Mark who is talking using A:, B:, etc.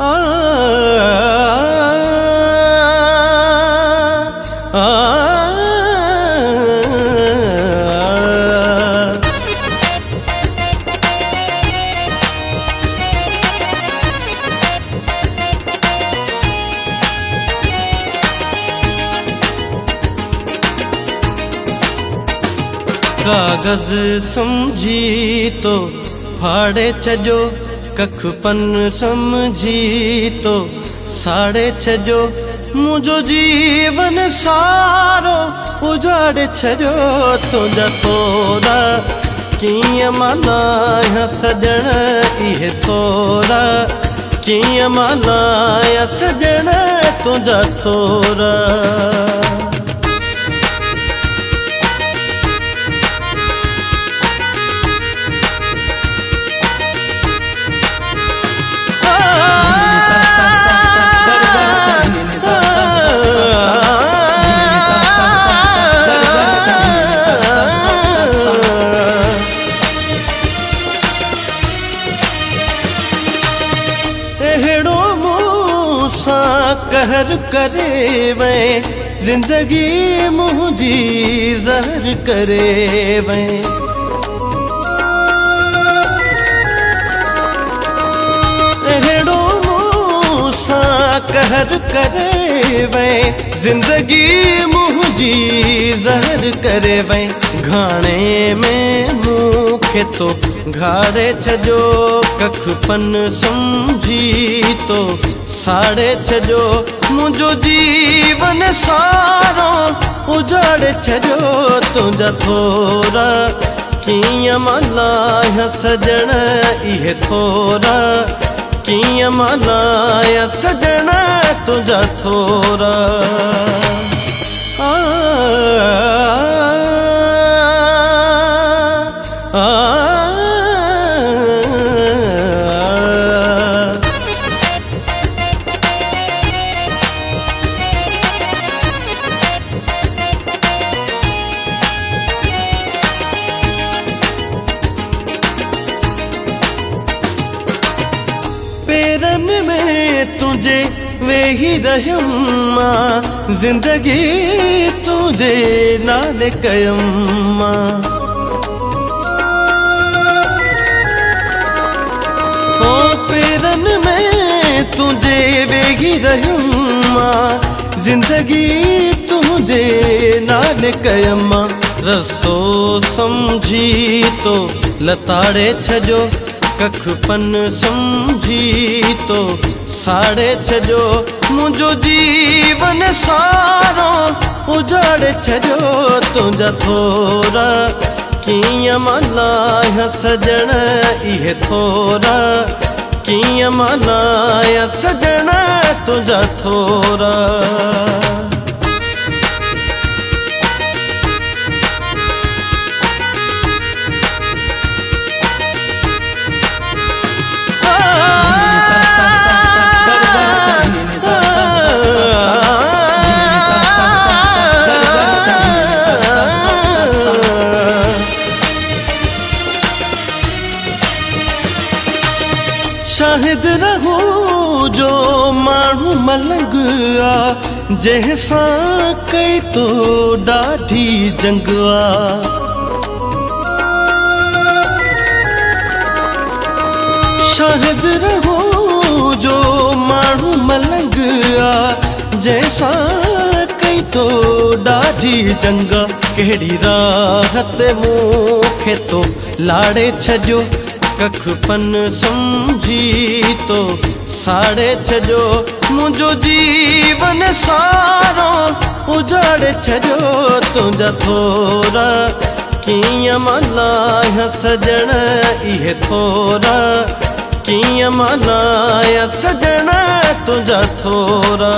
A: आ, आ, कागज़ समझी तो फाड़े छजो, कखपन समझी तो साड़े छजो, मुझो जीवन सारो उजाड़े छजो। तुझा थोरा कीअं मल्हायां सजण इहे थोरा, कीअं मल्हायां सजण तुझा थोरा। कहर करे वै जिंदगी मुझी ज़हर करे वै, अहिड़ो मूंसां कहर करे वै जिंदगी मुझी ज़हर करे वै। घाणे में मूंखे तो घाड़े छजो, कखपन समझी तो साड़े छजो, मुझो जीवन सारो उजाड़े छजो। तुझा थोरा कीअं मल्हायां सजण इहे थोरा, कीअं मल्हायां सजण तुझा थोरा। आ, आ, आ, पेरन में तुझे वेही रहियम मां, जिंदगी तुझे नाले कयम मां। ओ पेरन में तुझे वेही रहियम मां, जिंदगी तुझे नाले कयम मां। रस्तो समझी तो लताड़े छजो, कखपन समझी तो साड़े छजो, मुझो जीवन सारो उजाड़े छजो। तुझा थोरा कीअं मल्हायां सजण इहे थोरा, कीअं मल्हायां सजण तुझा थोरा। शाहिद रहूं जो माण्हू मलंग आ, जंहिंसां कई तो ॾाढी जंग आ। शाहिद रहूं जो माण्हू मलंग आ, जंहिंसां कई तो ॾाढी जंग आ। कहिड़ी राह ते मूंखे तो लाड़े छजो, कखपन समझी तो साड़े छजो, मुझो जीवन सारो उजाड़े छजो। तुझा थोरा कीअं मल्हायां सजण इहे थोरा, कीअं मल्हायां सजण तुझा थोरा।